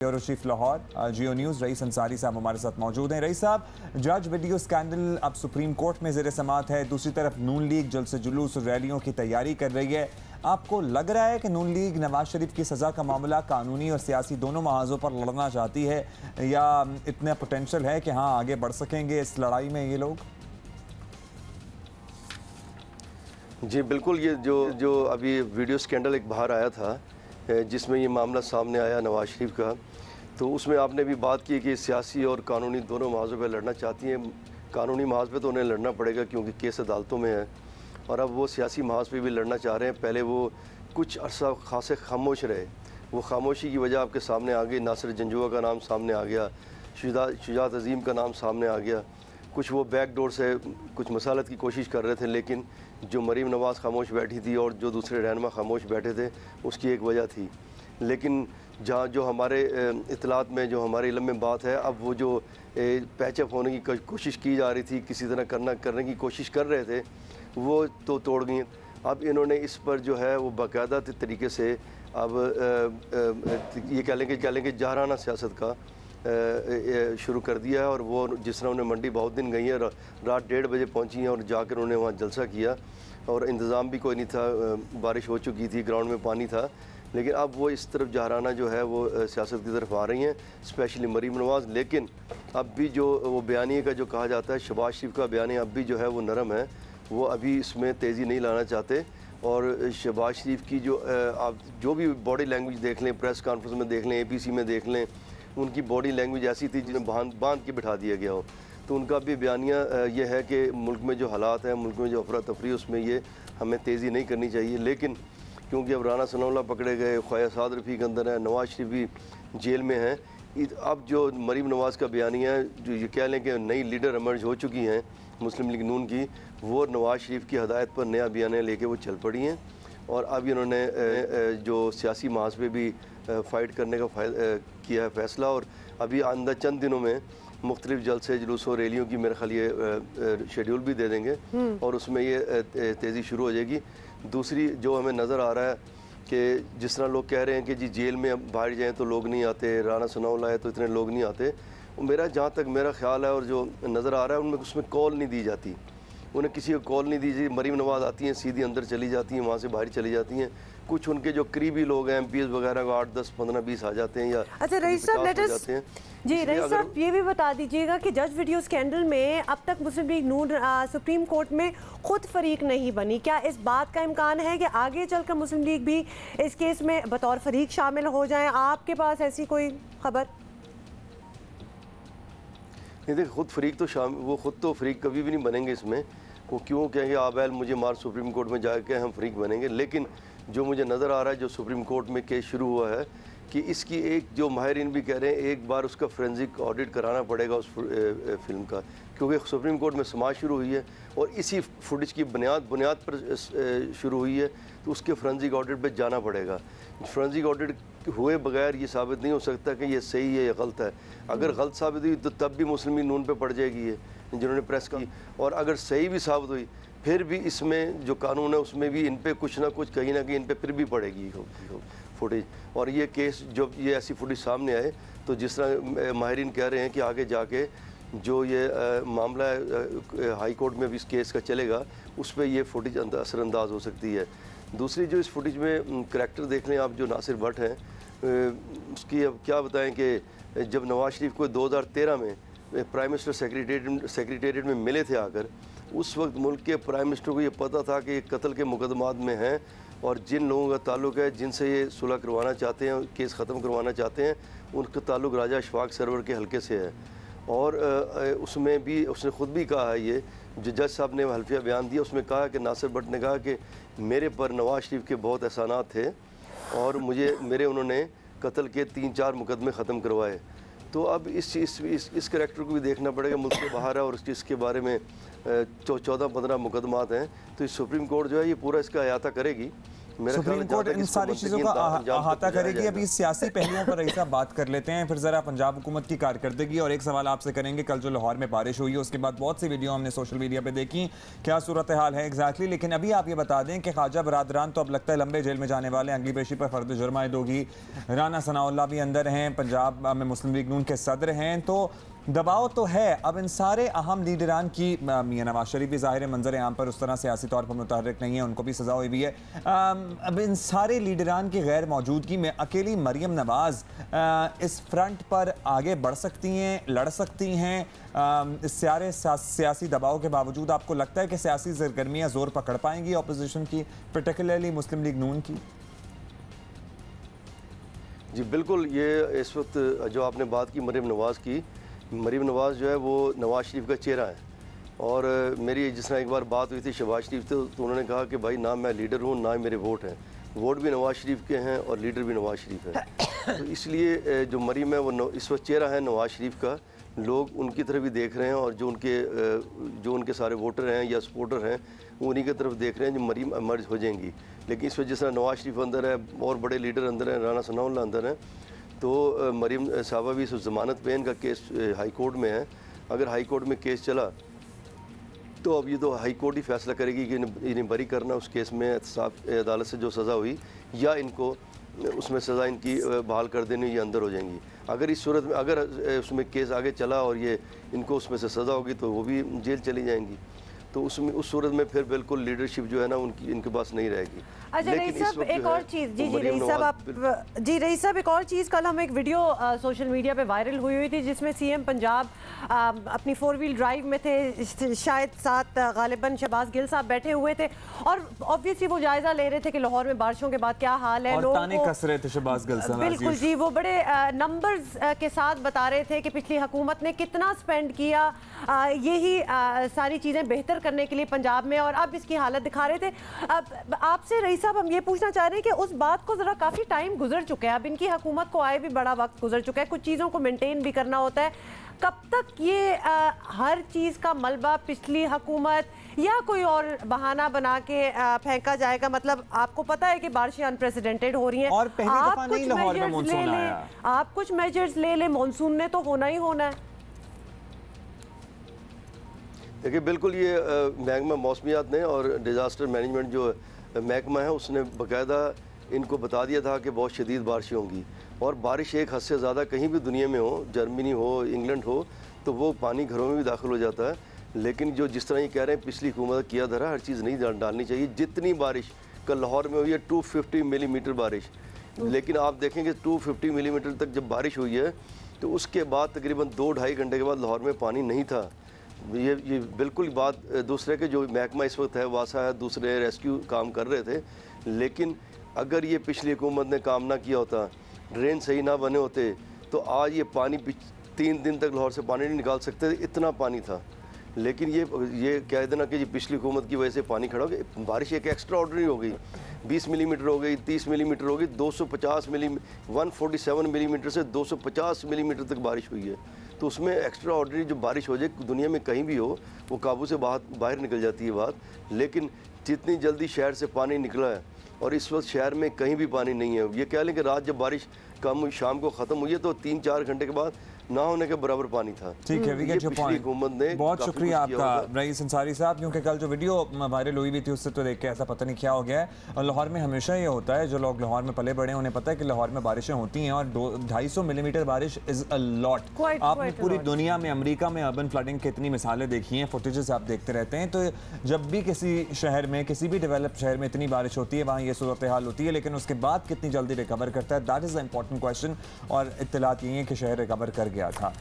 Bureau chief Lahore जियो news rice Ansari साहब हमारे साथ मौजूद हैं। रईस साहब, जज वीडियो स्कैंडल अब सुप्रीम कोर्ट में ज़ेर समाअत है, दूसरी तरफ नून लीग जलसे जुलूस और रैलियों की तैयारी कर रही है। आपको लग रहा है कि नून लीग नवाज शरीफ की सज़ा का मामला कानूनी और सियासी दोनों महाजों पर लड़ना चाहती है, या इतना पोटेंशल है कि हाँ आगे बढ़ सकेंगे इस लड़ाई में ये लोग? जी बिल्कुल, ये जो अभी वीडियो स्कैंडल एक बाहर आया था जिसमें ये मामला सामने आया नवाज शरीफ का, तो उसमें आपने भी बात की कि सियासी और कानूनी दोनों महाजों पर लड़ना चाहती हैं। कानूनी महाज पे तो उन्हें लड़ना पड़ेगा क्योंकि केस अदालतों में है, और अब वो सियासी महाज पे भी लड़ना चाह रहे हैं। पहले वो कुछ अरसा खासे खामोश रहे, वो खामोशी की वजह आपके सामने आ गई। नासिर जंजुआ का नाम सामने आ गया, शुजात अजीम का नाम सामने आ गया। कुछ वो बैक डोर से कुछ मसालत की कोशिश कर रहे थे, लेकिन जो मरीम नवाज़ खामोश बैठी थी और जो दूसरे रहनुमा खामोश बैठे थे, उसकी एक वजह थी। लेकिन जहाँ जो हमारे इतलात में, जो हमारे इल्म में बात है, अब वो जो पैचअप होने की कोशिश की जा रही थी, किसी तरह करने की कोशिश कर रहे थे, वो तो तोड़ गई। अब इन्होंने इस पर जो है वो बाकायदा तरीके से अब ये कह लेंगे जहराना सियासत का शुरू कर दिया है। और वो जिस तरह उन्हें मंडी बहुत दिन गई है, रात 1:30 बजे पहुंची हैं और जाकर उन्होंने वहाँ जलसा किया, और इंतज़ाम भी कोई नहीं था, बारिश हो चुकी थी, ग्राउंड में पानी था। लेकिन अब वो इस तरफ जहराना जो है वो सियासत की तरफ आ रही हैं, स्पेशली मरीम नवाज़। लेकिन अब भी जो वो बयानिए का जो कहा जाता है, शहबाज शरीफ का बयानिया अब भी जो है वो नरम है, वो अभी इसमें तेज़ी नहीं लाना चाहते। और शहबाज शरीफ की जो आप जो भी बॉडी लैंग्वेज देख लें, प्रेस कॉन्फ्रेंस में देख लें, APC में देख लें, उनकी बॉडी लैंग्वेज ऐसी थी जिन्हें बांध के बिठा दिया गया हो। तो उनका भी बयानिया ये है कि मुल्क में जो हालात हैं, मुल्क में जो अफरा तफरी, उसमें ये हमें तेज़ी नहीं करनी चाहिए। लेकिन क्योंकि अब राना सनाउल्लाह पकड़े गए, ख्वाजा साद रफ़ी के अंदर है, नवाज शरीफ भी जेल में हैं, अब जो मरीम नवाज़ का बयानिया है, जो ये कह लें कि नई लीडर एमर्ज हो चुकी हैं मुस्लिम लीग नून की, वो नवाज शरीफ की हदायत पर नया बयानिया लेके वो चल पड़ी हैं। और अब इन्होंने जो सियासी महाज पे भी फ़ाइट करने का किया है फ़ैसला, और अभी आइंदा चंद दिनों में मुख्तलिफ जलसे जुलूसों रैलियों की मेरे ख्याल ये शेड्यूल भी दे देंगे, और उसमें ये तेज़ी शुरू हो जाएगी। दूसरी जो हमें नज़र आ रहा है कि जिस तरह लोग कह रहे हैं कि जी जेल में अब बाहर जाएँ तो लोग नहीं आते, राना सनाउल्लाह है तो इतने लोग नहीं आते, मेरा जहाँ तक मेरा ख्याल है और जो नज़र आ रहा है उनमें उसमें कॉल नहीं दी जाती, उन्हें किसी को कॉल नहीं दी जाती। मरीम नवाज़ आती हैं, सीधी अंदर चली जाती हैं, वहाँ से बाहर चली जाती हैं। कुछ उनके जो करीबी लोग हैं, MPs वगैरह को 8, 10, 15, 20 आ जाते हैं, या अच्छा रईस साहब रईस साहब ये भी बता दीजिएगा कि जज वीडियो स्कैंडल में अब तक मुस्लिम लीग नून सुप्रीम कोर्ट में खुद फरीक नहीं बनी, क्या इस बात का इम्कान है कि आगे चलकर मुस्लिम लीग भी इस केस में बतौर फरीक शामिल हो जाए? आपके पास ऐसी कोई खबर? नहीं, देखिए खुद फरीक तो वो खुद तो फरीक कभी भी नहीं बनेंगे इसमें। वो क्यों कहेंगे आबैल मुझे मार सुप्रीम कोर्ट में जाके हम फरीक बनेंगे। लेकिन जो मुझे नज़र आ रहा है, जो सुप्रीम कोर्ट में केस शुरू हुआ है, कि इसकी एक जो माहिरीन भी कह रहे हैं एक बार उसका फोरेंसिक ऑडिट कराना पड़ेगा उस फिल्म का, क्योंकि सुप्रीम कोर्ट में समाज शुरू हुई है और इसी फुटेज की बुनियाद पर शुरू हुई है, तो उसके फोरेंसिक ऑडिट पे जाना पड़ेगा। फोरेंसिक ऑडिट हुए बगैर ये साबित नहीं हो सकता कि ये सही है या गलत है। अगर गलत साबित हुई तो तब भी मुस्लिम लीग नून पे पड़ जाएगी ये, जिन्होंने प्रेस की, और अगर सही भी साबित हुई फिर भी इसमें जो कानून है उसमें भी इन पे कुछ ना कुछ कहीं ना कहीं इन पे फिर भी पड़ेगी फुटेज। और ये केस जब ये ऐसी फुटेज सामने आए तो जिस तरह माहिरीन कह रहे हैं कि आगे जाके जो ये मामला हाई कोर्ट में भी इस केस का चलेगा, उस पर ये फुटेज असरअंदाज हो सकती है। दूसरी जो इस फुटेज में करैक्टर देख लें आप, जो नासिर भट्ट हैं, उसकी अब क्या बताएं कि जब नवाज शरीफ को 2013 में प्राइम मिनिस्टर सेक्रेटेरिएट में मिले थे आकर, उस वक्त मुल्क के प्राइम मिनिस्टर को ये पता था कि कत्ल के मुकदमात में हैं और जिन लोगों का ताल्लुक है, जिनसे ये सुलह करवाना चाहते हैं, केस ख़त्म करवाना चाहते हैं, उनका ताल्लुक राजा अशफाक सरवर के हल्के से है। और उसमें भी उसने ख़ुद भी कहा है, ये जो जज साहब ने हल्फिया बयान दिया, उसमें कहा कि नासिर भट्ट ने कहा कि मेरे पर नवाज शरीफ के बहुत एहसानात थे और उन्होंने कत्ल के 3-4 मुकदमे ख़त्म करवाए। तो अब इस करैक्टर को भी देखना पड़ेगा, मुल्क से बाहर है और इसके बारे में 14-15 मुकदमात हैं। तो इस सुप्रीम कोर्ट जो है ये पूरा इसका अहाता करेगी सुप्रीम कोर्ट इन सारी चीज़ों का अहाता करेगी। अभी सियासी पहलुओं पर रईस साहब बात कर लेते हैं, फिर ज़रा पंजाब हुकूमत की कारकर्दगी और एक सवाल आपसे करेंगे। कल जो लाहौर में बारिश हुई है उसके बाद बहुत सी वीडियो हमने सोशल मीडिया पे देखी, क्या सूरत हाल है एग्जैक्टली। लेकिन अभी आप ये बता दें कि ख्वाजा बरादरान तो अब लगता है लंबे जेल में जाने वाले, अंगली पेशी पर फर्द जुर्म आयद होगी। राना सनाउल्लाह भी अंदर हैं, पंजाब में मुस्लिम लीग नून के सदर हैं, तो दबाव तो है। अब इन सारे अहम लीडरान की, मियां नवाज शरीफ भी ज़ाहिर मंजर आम पर उस तरह सियासी तौर पर मुतहर्रिक नहीं है, उनको भी सज़ा हुई भी है। अब इन सारे लीडरान की गैर मौजूदगी में अकेली मरीम नवाज़ इस फ्रंट पर आगे बढ़ सकती हैं, लड़ सकती हैं इस सारे सियासी दबाव के बावजूद? आपको लगता है कि सियासी सरगर्मियाँ ज़ोर पकड़ पाएंगी अपोजिशन की, पर्टिकुलरली मुस्लिम लीग नून की? जी बिल्कुल, ये इस वक्त जो आपने बात की मरीम नवाज़ की, मरीम नवाज़ जो है वो नवाज़ शरीफ का चेहरा है। और मेरी जिस तरह एक बार बात हुई थी शहबाज शरीफ तो उन्होंने कहा कि भाई ना मैं लीडर हूँ ना मेरे वोट हैं, वोट भी नवाज़ शरीफ के हैं और लीडर भी नवाज़ शरीफ है। तो इसलिए जो मरीम है वो इस वक्त चेहरा है नवाज़ शरीफ का, लोग उनकी तरफ भी देख रहे हैं और जो उनके सारे वोटर हैं या सपोर्टर हैं वो उन्हीं की तरफ देख रहे हैं जो मरीम इमर्ज हो जाएंगी। लेकिन इस वजह जिस तरह नवाज़ शरीफ अंदर है और बड़े लीडर अंदर हैं, राना सनाउल्लाह अंदर हैं, तो मरीम साहबा भी इस जमानत पे इनका केस हाई कोर्ट में है। अगर हाई कोर्ट में केस चला तो अब ये तो हाई कोर्ट ही फैसला करेगी कि इन्हें बरी करना उस केस में अदालत से जो सज़ा हुई, या इनको उसमें सज़ा इनकी बहाल कर देनी, ये अंदर हो जाएंगी। अगर इस सूरत में अगर उसमें केस आगे चला और ये इनको उसमें से सज़ा होगी तो वो भी जेल चली जाएंगी। तो उसमें उस सूरत में फिर बिल्कुल लीडरशिप जो है ना उनकी इनके पास नहीं रहेगी। अच्छा रईस साहब एक और चीज़, जी रईस साहब आप, जी रईस साहब एक और चीज़, कल हम एक वीडियो सोशल मीडिया पे वायरल हुई थी जिसमें सीएम पंजाब अपनी 4 व्हील ड्राइव में थे, शायद साथ गालिबन शहबाज गिल साहब बैठे हुए थे और ऑब्वियसली वो जायजा ले रहे थे कि लाहौर में बारिशों के बाद क्या हाल है, लोग ताने कस रहे थे शहबाज गिल साहब। बिल्कुल जी, वो बड़े नंबर्स के साथ बता रहे थे कि पिछली हुकूमत ने कितना स्पेंड किया यही सारी चीज़ें बेहतर करने के लिए पंजाब में, और अब इसकी हालत दिखा रहे थे। अब आपसे रईस साहब हम ये पूछना चाह रहे हैं कि उस बात को ज़रा काफ़ी टाइम गुजर चुका है, अब इनकी हुकूमत को आए भी बड़ा वक्त गुजर चुका है, कुछ चीज़ों को मेंटेन भी करना होता है। कब तक ये हर चीज़ का मलबा पिछली हुकूमत या कोई और बहाना बना के फेंका जाएगा? मतलब आपको पता है कि बारिशें अनप्रेसिडेंटेड हो रही हैं और आप कुछ मेजर्स ले लें, आप कुछ मेजर्स ले लें, मानसून ने तो होना ही होना है। देखिए बिल्कुल, ये महकमा मौसमियात ने और डिज़ास्टर मैनेजमेंट जो महकमा है उसने बाकायदा इनको बता दिया था कि बहुत शदीद बारिशें होंगी, और बारिश एक हद से ज़्यादा कहीं भी दुनिया में हो, जर्मनी हो, इंग्लैंड हो, तो वो पानी घरों में भी दाखिल हो जाता है। लेकिन जो जिस तरह ये कह रहे हैं पिछली हुकूमत किया धरा, हर चीज़ नहीं डालनी चाहिए। जितनी बारिश कल लाहौर में हुई है 250 मिलीमीटर बारिश, लेकिन आप देखेंगे 250 मिलीमीटर तक जब बारिश हुई है तो उसके बाद तकरीबन 2-2.5 घंटे के बाद लाहौर में पानी नहीं था। ये बिल्कुल बात दूसरे के जो महकमा इस वक्त है वासा है, दूसरे रेस्क्यू काम कर रहे थे, लेकिन अगर ये पिछली हुकूमत ने काम ना किया होता, ड्रेन सही ना बने होते, तो आज ये पानी 3 दिन तक लाहौर से पानी नहीं निकाल सकते, इतना पानी था। लेकिन ये कह देना कि ये पिछली हुकूमत की वजह से पानी खड़ा हो गया, बारिश एक एक्स्ट्रा ऑर्डनरी हो गई, 20 मिलीमीटर हो गई, 30 मिलीमीटर हो गई, 147 मिलीमीटर से 250 मिलीमीटर तक बारिश हुई है। तो उसमें एक्स्ट्रा ऑर्डनरी जो बारिश हो जाए दुनिया में कहीं भी हो वो काबू से बाहर निकल जाती है बात। लेकिन जितनी जल्दी शहर से पानी निकला है और इस वक्त शहर में कहीं भी पानी नहीं है। ये कह लें कि रात जब बारिश कम शाम को ख़त्म हुई है तो 3-4 घंटे के बाद ना होने के बराबर पानी था। ठीक है, वी गेट योर पॉइंट। बहुत शुक्रिया आपका रईस अंसारी साहब, क्योंकि कल जो वीडियो वायरल हुई थी उससे तो देख के ऐसा पता नहीं क्या हो गया है। और लाहौर में हमेशा ये होता है, जो लोग लाहौर में पले बड़े हैं उन्हें पता है कि लाहौर में बारिशें होती हैं और 250 मिलीमीटर बारिश इज़ अ लॉट। आपने पूरी दुनिया में, अमेरिका में अर्बन फ्लडिंग की इतनी मिसालें देखी हैं, फुटेजेस आप देखते रहते हैं। तो जब भी किसी शहर में, किसी भी डेवलप्ड शहर में इतनी बारिश होती है वहाँ ये सूरत हाल होती है, लेकिन उसके बाद कितनी जल्दी रिकवर करता है, that is the important question. और इत्तलात यही है कि शहर रिकवर कर गया था।